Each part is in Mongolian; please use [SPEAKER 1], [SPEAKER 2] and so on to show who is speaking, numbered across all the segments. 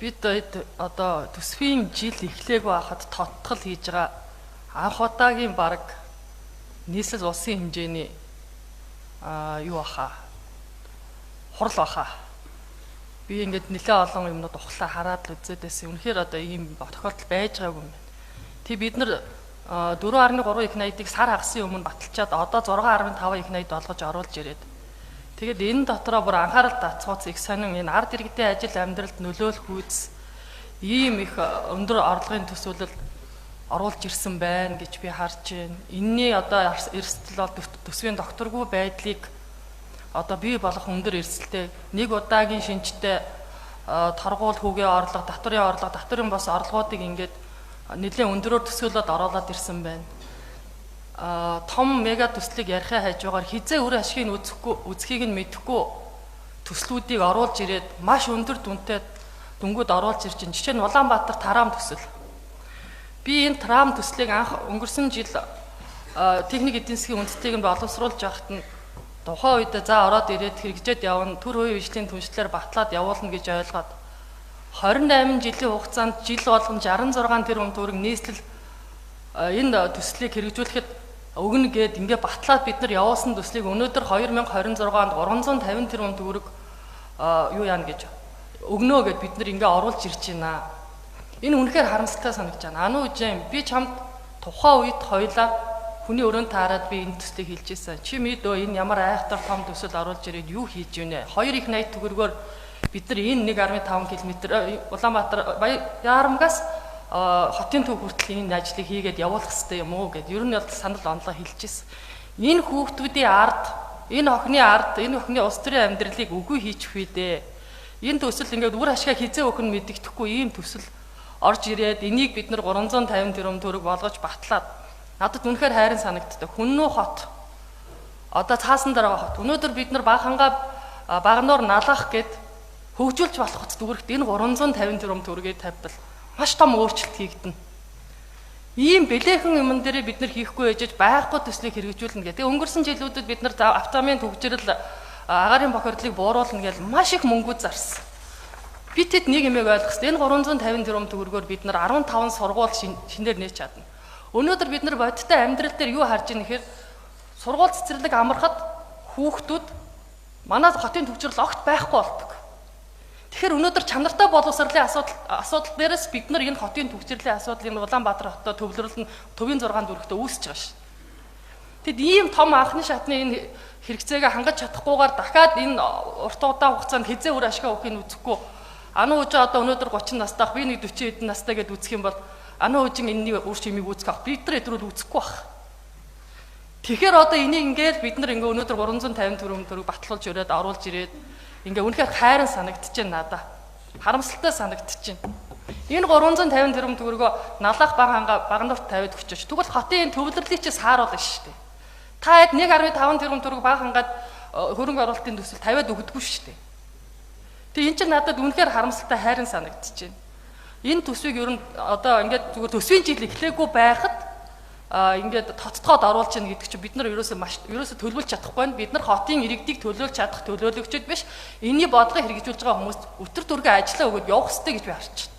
[SPEAKER 1] бид одоо төсвийн жил эхлэегүй байхад тоттгол хийж байгаа анх удаагийн баг нийслэл улсын хэмжээний юу баха хурал баха. Би ингээд нэлээд олон юмнууд ухлаа хараад л үзээд байсан. Үнэхээр одоо ийм тохиолдол байж байгаагүй юм байна. Тэг бид нар 4.3 их найдыг сар хагасны өмнө баталчаад одоо 6.5 их найд болгож оруулж ирээд. Тэгэд энэ дотроо бүр анхаарал татцгууц их сонин энэ ард иргэдийн ажил амьдралд нөлөөлөх үйс ийм их өндөр орлогын төсөөлөл оруулж ирсэн байна гэж би харж байна. Энэний одоо эрсдэл бол төсвийн докторгүй байдлыг одоо бий болох өндөр эрсдэлтэй нэг удаагийн шинжтэй торгуул хүүгийн орлого, татварын бос орлогоодыг ингээд нэлээд өндөрөөр төсөөлөд оруулаад ирсэн байна. Том мега төслийг ярихаа хажуугаар хизээ үр ашгийг үзхийг нь мэдэхгүй төслүүдийг оруулж ирээд маш өндөр дүнтэй дүнгууд оруулж ирж байна. Жишээ нь Улаанбаатар Тарам төсөл. Би энэ Тарам төслийг анх өнгөрсөн жил техник эдийн засгийн үндэстнийг нь боловсруулж байхад нь тухайн үед за ороод ирээд хэрэгжээд явна, төр хувийн хөгжлийн түншлэлээр батлаад явуулна гэж ойлгоод 28 жилийн хугацаанд жил болгон 66 тэрбум төгрөг нийслэл энэ төслийг хэрэгжүүлэхэд өгнө гэд ингээ батлаад бид нар явуулсан төслийг өнөөдөр 2026 онд 350 тэрбум төгрөг юу яана гэж өгнө гэд бид нар ингээ оруулж ирж байна. Энэ үнэхээр харамсалтай санагдаж байна. Ану үжим би чамд тухайн үед хоёлаа хүний өрөөнд таарад би энэ төслийг хэлж ирсэн. Чи мэдөө энэ ямар айхтар том төсөл оруулж ирээд юу хийж ийнэ? 2 их найд төгрөгөөр бид нар энэ 1.5 км Улаанбаатар Яарамгаас хотын төв хүртэл энэ ажлыг хийгээд явуулах хэрэгтэй юм уу гэд ер нь бол санал онлоо хэлчихсэн. Энэ хүүхдүүдийн ард, энэ охины улс төрийн амьдралыг үгүй хийчих үедээ энэ төсөл ингээд үр ашгаа хизээ өгөх нь мэдэгдэхгүй ийм төсөл орж ирээд энийг бид нар 350 тэрбум төгрөг болгож батлаад надад үнэхээр хайрын санагддаг. Хүннүү хот одоо цаасан дараа хот. Өнөөдөр бид нар багнуур налах гэд хөгжүүлж болох хөт дүгэрхт энэ 350 тэрбум төгрөгийг тавьбал маш том өөрчлөлт хийгдэнэ. Ийм бэлээхэн юмн дээр бид нар хийхгүй ээжж байхгүй төслийг хэрэгжүүлнэ гэдэг. Өнгөрсөн жилүүдэд бид нар автомын төгжрөл агаарын бохирдлыг бууруулна гэж маш их мөнгө зарсан. Би тэд нэг юмыг ойлгох хэрэгтэй. Энэ 350 тэрбум төгрөгөөр бид нар 15 сургууль шинээр нээж чадна. Өнөөдөр бид нар бодиттой амьдрал дээр юу харж байгаа нэхэр сургууль цэцэрлэг амархад хүүхдүүд манай хотын төвчрөл огт байхгүй болдог. Тэгэхээр өнөөдөр чанартай боловсролын асуудал дээрээс бид нар энэ хотын төвчрлийн асуудлыг Улаанбаатар хотод төвлөрөл нь төвийн 6 дүрхтээ үүсэж байгаа шүү. Тэгэд ийм том анхны шатны энэ хэрэгцээг хангаж чадахгүйгээр дахиад энэ урт удаан хугацаанд хизээ үр ашгаа өгөхийг үзэхгүй. Ану үжи одоо өнөөдөр 30 настайх би нэг 40 хэдэн настай гэдээ үзэх юм бол ану үжин энэний үр шимийг үүсгэх бид нар эдрүүд үзэхгүй байх. Тэгэхээр одоо энийг ингээд бид нар ингээ өнөөдөр 350 тэрбум төгрөг батлуулж өрөөд оруулж ирээд ингээ үнэхээр хайран санагдаж байна надаа. Харамсалтай санагдаж байна. Энэ 350 тэрбум төгрөгөө налах багнуурт тавиад өгчөөч. Тэгвэл хотын төвлөрлийг чи сааруулна шүү дээ. Та хэд 1.5 тэрбум төгрөг баг хангаад хөрөнгө оруулалтын төсөл тавиад өгдөггүй шүү дээ. Тэгээ эн чинь надад үнэхээр харамсалтай хайран санагдаж байна. Энэ төсвийг ер нь одоо ингээд зүгээр төсвийн жил эхлээгүй байхад ингээд тоцтгоод оруулж яах гэдэг чинь бид нар ерөөсөө төлөвлөж чадахгүй байна. Бид нар хотын иргэдийг төлөөлж чадах төлөөлөгчд биш. Энийний бодлогыг хэрэгжүүлж байгаа хүмүүс өтөр түргээ ажиллаа өгөөд явах хэрэгтэй гэж би харж байна.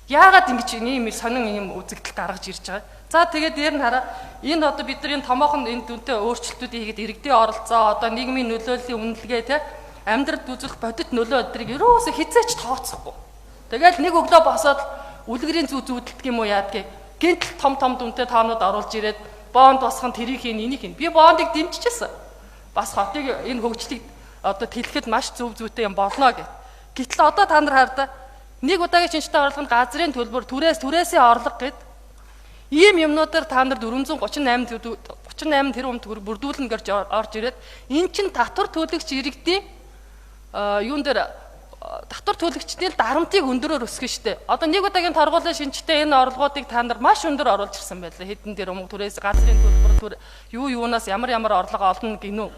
[SPEAKER 1] Яагаад ингэж ийм сонин ийм үзэгдэл гаргаж ирж байгаа? За тэгээд дээр нь хараа энэ одоо бид нар энэ томоохон энэ дүнтэй өөрчлөлтүүдийг хийгээд иргэдийн оролцоо одоо нийгмийн нөлөөллийн үнэлгээ те амьдралд үзүүлэх бодит нөлөө өдрийг ерөөсөө хизээч тооцохгүй. Тэгээд нэг өглөө босоод үлгэрийн зүйдэлдэг юм уу яадгийг гинтл том дүнтэй таанууд оруулж ирээд бонд босхон тэрийг хийн энийг хийн. Би бондыг дэмжижсэн. Бас хотыг энэ хөгжлийг одоо тэлэхэд маш зөв зүйтэй юм болно гэв. Гэтэл одоо та нар хардаа нэг удаагийн шинжтэй орлогын газрын төлбөр түрээсийн орлого гэд ийм юмнуудаар та нар 438 тэрбум төгрөг бүрдүүлнэ гэж орж ирээд эн чин татвар төлөгч иргэдийн юун дээр татвар төлөгчдийн дарамтыг өндөрөөр өсгөн штэ. Одоо нэг удаагийн торгуулийн шинжтэй энэ орлогоодыг та нар маш өндөр оруулж ирсэн байлаа. Хэдэн тэрбум түрээс газрын төлбөр юунаас ямар орлого олно гинөө.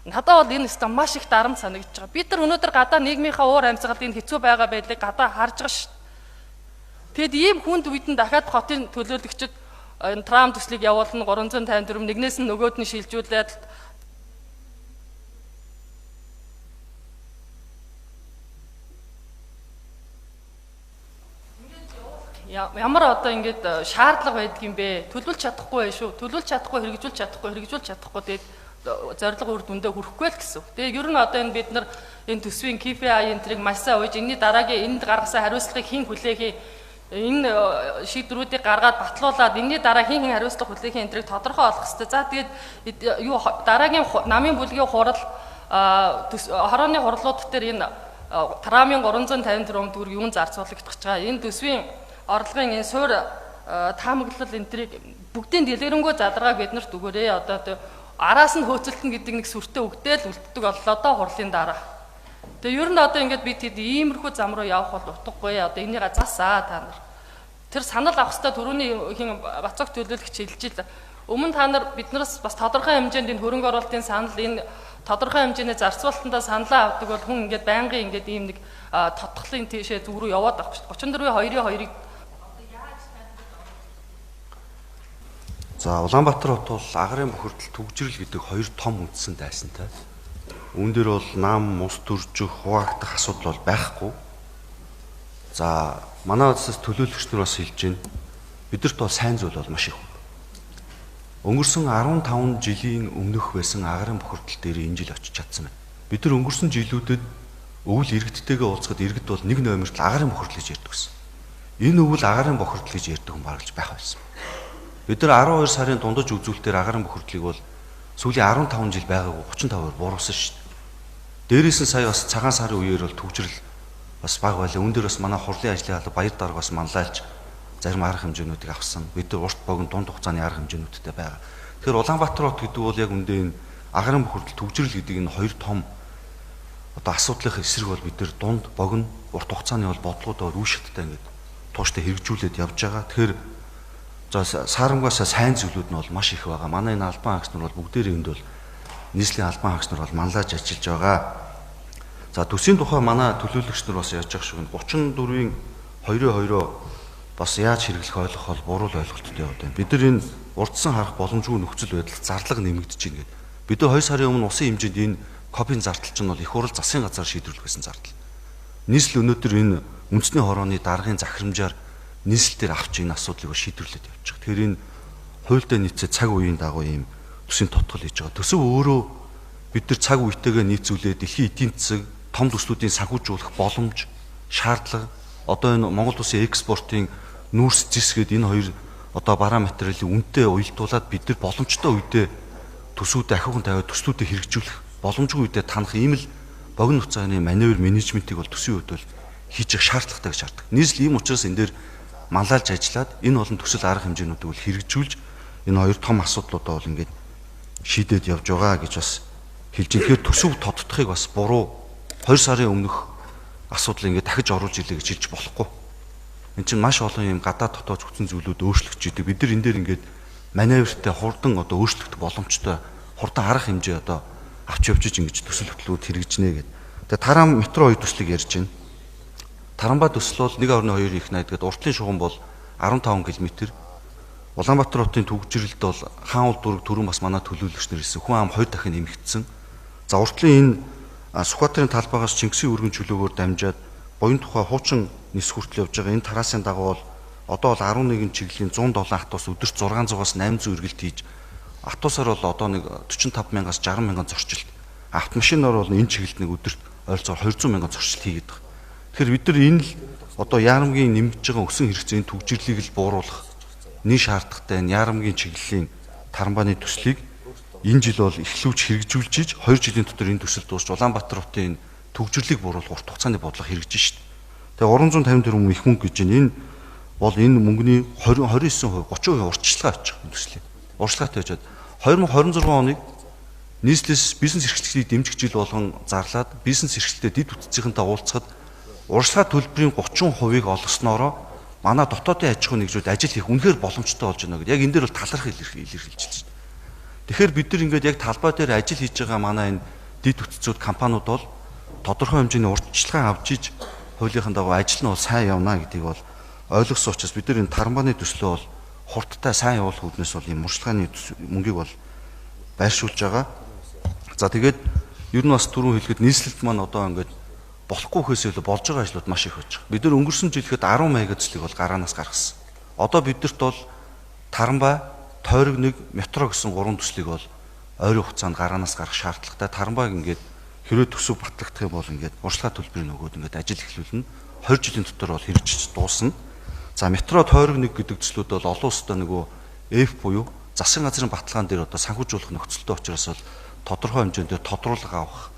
[SPEAKER 1] Надад бол энэ өстө маш их дарамт санагдаж байгаа. Бид нар өнөөдөр гадаа нийгмийнхаа уур амьсгалын хэцүү байгаа байдлыг гадаа харж байгаа шүү. Тэгэд ийм хүнд үйдэн дахиад хотын төлөөлөгчд энэ трам төслийг явуулна 350 тэрбум нэгнээс нь нөгөөд нь шилжүүлээд ямар одоо ингээд шаардлага байдаг юм бэ? Төлөвлөж чадахгүй байх шүү. Төлөвлөж чадахгүй, хэрэгжүүлж чадахгүй тэгээд зорилго үр дүндээ хүрэхгүй л гэсэн. Тэгээд ер нь одоо энэ бид нар энэ төсвийн KPI энтрийг маш сайн ууж энэний дараагийн энд гаргасан хариуцлагыг хэн хүлээх, энэ шийдвэрүүдийг гаргаад батлуулаад энэний дараа хэн хариуцлага хүлээх энтрийг тодорхой олох хэрэгтэй. За тэгээд юу дараагийн намын бүлгийн хурал хорооны хурлууд дээр энэ 5354 төгрөг юун зарцуулагдах гэж байгаа. Энэ төсвийн орлогын энэ суур таамаглал энтрийг бүгдийн дэлгэрэнгүй задаргааг бид нарт өгөөрэй. Одоо араас нь хөөцөлтөн гэдэг нэг сүртэй өгдөөл үлддэг боллоо одоо хурлын дараа. Тэгээ ер нь одоо ингээд бид хэд иймэрхүү зам руу явах бол утгагүй. Одоо энийгээ засаа та нар. Тэр санал авах хэвээр түрүүний хин Бацог төлөөлөгч хэлж ил. Өмнө та нар биднээс бас тодорхой хэмжээнд энэ хөрөнгө оруулалтын санал энэ тодорхой хэмжээний зарцуулалтандаа саналаа авдаг бол хүн ингээд байнгын ингээд ийм нэг тодтголын тийшээ зүг рүү яваад авах шүү дээ. 34-2-2-ыг
[SPEAKER 2] За Улаанбаатар хот бол агарын бохирдол төгжрөл гэдэг хоёр том үндсэн дайсантай. Үүн дээр бол нам, ус төржих, хуваагдах асуудал бол байхгүй. За манай улсаас төлөөлөгч нар бас хэлж байна. Бидэрт бол сайн зүйл бол маш их. Өнгөрсөн 15 жилийн өмнөх байсан агарын бохирдол дээр энэ жил очиж чадсан байна. Бид нар өнгөрсөн жилүүдэд өвөл иргэдтэйгээ уулзахад иргэд бол нэг номерт агарын бохирдол гэж ярьдаг гэсэн. Энэ өвөл агарын бохирдол гэж ярьдаг хүн баргалж байх байсан. Бид нар 12 сарын дундаж үзүүлэлтээр агарын бохирдлыг бол сүүлийн 15 жил байгаагүй 35% буурсан шүү дээ. Дээрээс нь сая бас цагаан сарын үеэр бол төгжрөл бас баг байлаа. Үүн дээр бас манай хурлын ажлын алба баяр дарга бас манлайлж зарим арга хэмжээнүүдийг авсан. Бид нар урт богино дунд хугацааны арга хэмжээнүүдтэй байгаа. Тэгэхээр Улаанбаатар хот гэдэг бол яг үндэ энэ агарын бохирдол төгжрөл гэдэг энэ хоёр том одоо асуудлын эсрэг бол бид нар дунд богино урт хугацааны бол бодлогуудаар үе шаттай ингээд тууштай хэрэгжүүлээд явж байгаа. Тэгэхээр саарамгаас сайн зүйлүүд нь бол маш их байгаа. Манай энэ албан хаагч нар бол бүгдээрээ энд бол нийслэлийн албан хаагч нар бол манлайж ажиллаж байгаа. За төсвийн тухай манай төлөөлөгч нар бас яаж явах шиг 34-ийн 2-2 бас яаж хэрэглэх ойлгох бол буруу ойлголттой яваад байна. Бид нар энэ урдсан харах боломжгүй нөхцөл байдлаар зарлага нэмэгдэж байна гэдэг. Бид нар 2 сарын өмнө усын хэмжээнд энэ копийн зардал чинь бол их хурал засгийн газар шийдвэрлэх гэсэн зардал. Нийслэл өнөөдөр энэ үндэсний хорооны даргын захирамжаар нийслэлээр авч энэ асуудлыг шийдвэрлээд явж байгаа. Тэгэхээр энэ хуультай нийцээ цаг үеийн дагуу ийм төсвийн тодтол хийж байгаа. Төсөв өөрөө бид нар цаг үетэйгээ нийцүүлээд дэлхийн эдийн засаг, том төслүүдийн санхүүжүүлэх боломж, шаардлага, одоо энэ Монгол улсын экспортын нүүрс зэсгээд энэ хоёр одоо бараа материалын үнэтэй уялдуулаад бид нар боломжтой үедээ төсвүүдэд ахиухан тавиад төслүүдэд хэрэгжүүлэх боломжгүй үедээ танах ийм л богино хугацааны маневр менежментийг бол төсвийн хувьд бол хийж явах шаардлагатай гэж хардаг. Нийслэл ийм учраас энэ дээр манлайлж ажиллаад энэ олон төсөл арга хэмжээнүүдийг бол хэрэгжүүлж энэ хоёр том асуудлуудаа бол ингээд шийдээд явж байгаа гэж бас хэлж байна. Тэгэхээр төсөв тодтохыг бас буруу 2 сарын өмнөх асуудал ингээд дахиж оруулж ирлээ гэж хэлж болохгүй. Энд чинь маш олон юм гадаад дотоод хүчин зүйлүүд өөрчлөгдөж идэг. Бид нар энэ дээр ингээд маневртай хурдан одоо өөрчлөгдөх боломжтой хурдан арга хэмжээ одоо авч явж ингэж төсөл хөтөлбөрүүд хэрэгжинэ гэдэг. Тэгээ Таран метро 2 төслийг ярьж байна. Таранбаа төсөл бол 1.2 их найдгаад уртлын шугам бол 15 км. Улаанбаатар хотын төгжрэлд бол хаан улд дүүрэг түрүүн бас манай төлөөлөгч нар хэлсэн. Хүн ам 2 дахин нэмэгдсэн. За уртлын энэ Сүхбаатарын талбайгаас Чингисийн өргөн чөлөөгөөр дамжаад буян тухай хуучин нис хүртэл явж байгаа. Энэ тарасын дагуу бол одоо бол 11 чиглэлийн 107 автобус өдөрт 600-аас 800 эргэлт хийж автобусаар бол одоо нэг 45,000-аас 60,000 зорчилт. Автомашинаар бол энэ чиглэлд нэг өдөрт ойролцоогоор 200,000 зорчилт хийгээд байгаа. Тэгэхээр бид нар энэ л одоо яарамгийн нэмж байгаа өсөн хэрэгцээний төгжрлийг л бууруулах нэг шаардлагатай энэ яарамгийн чиглэлийн таранбааны төслийг энэ жил бол эхлүүлж хэрэгжүүлж иж 2 жилийн дотор энэ төсөл дуусч Улаанбаатар хотын энэ төгжрлийг бууруулах урт хугацааны бодлого хэрэгжиж шít. Тэгээ 350 тэрбум их мөнгө гэж байна. Энэ бол энэ мөнгөний 29%, 30% урьдчилгаа авчих энэ төслийн. Урьдчилгаатай байжгаад 2026 оныг нийслэлс бизнес эрхлэлийг дэмжих жил болгон зарлаад бизнес эрхлэлтэй дэд бүтцийнхэнтэй уулзахад урьдчилгаа төлбөрийн 30%-ийг олгосноороо манай дотоодын аж ахуйн нэгжүүд ажил хийх үнэхээр боломжтой болж байна гэдэг. Яг энэ дээр бол талархал илэрхийлж байна. Тэгэхээр бид нар ингээд яг талбай дээр ажил хийж байгаа манай энэ дэд бүтцүүд компаниуд бол тодорхой хэмжээний урьдчилгаа авч иж хуулийнхаа дагуу ажил нь бол сайн явна гэдгийг бол ойлгосон учраас бид нар энэ таранбааны төслөө бол хурдтай сайн явуулах үүднээс бол ийм муршлагын мөнгийг бол байршуулж байгаа. За тэгээд ер нь бас түрүүн хэлэхэд нийслэлд маань одоо ингээд болохгүйхээс илүү болж байгаа ажлууд маш их байж байгаа. Бид нар өнгөрсөн жилхэд 10 мегацлыг бол гараанаас гаргасан. Одоо бидэрт бол Таранбай, Тойрог 1, метро гэсэн 3 төслийг бол ойрын хугацаанд гараанаас гаргах шаардлагатай. Таранбайг ингээд хэрвээ төсөв батлагдах юм бол ингээд урьдчилан төлбөрийн нөгөөд ингээд ажил эхлүүлнэ. 20 жилийн дотор бол хэрэгжиж дуусна. За метро Тойрог 1 гэдэг төслүүд бол олон улстай нөгөө F буюу засгийн газрын баталгаан дээр одоо санхүүжүүлэх нөхцөлтэй учраас бол тодорхой хэмжээнд тодруулга авах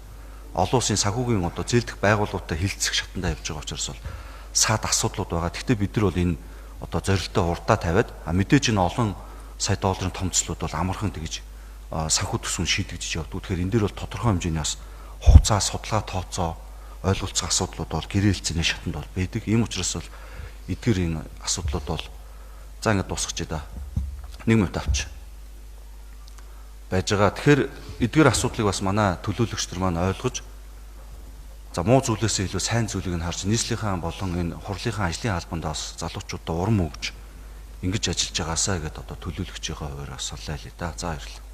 [SPEAKER 2] олон улсын санхүүгийн одоо зээлдэх байгууллагуудтай хилцэх шатандаа явж байгаа учраас бол саад асуудлууд байгаа. Гэхдээ бид нар бол энэ одоо зорилтоо урдаа тавиад мэдээж энэ олон сая долларын том төслүүд бол амархан тэгж санхүү төсвөн шийдэгдэж явдаг. Тэгэхээр энэ дээр бол тодорхой хэмжээний бас хугацаа, судалгаа тооцоо, ойлголцох асуудлууд бол гэрээлцний шатанд бол байдаг. Ийм учраас бол эдгээр энэ асуудлууд бол за ингээд дуусгач да. 1 минут авч байж байгаа. Тэгэхээр эдгээр асуудлыг бас манай төлөөлөгч нар маань ойлгож за муу зүйлээсээ илүү сайн зүйлийг нь харж нийслэлийн болон энэ хурлынхаа ажлын албанд бас залуучуудаа урам өгж ингэж ажиллаж байгаасаа гэдээ одоо төлөөлөгчийнхөө хувьд бас саналаа хэлээ да. За баярлалаа.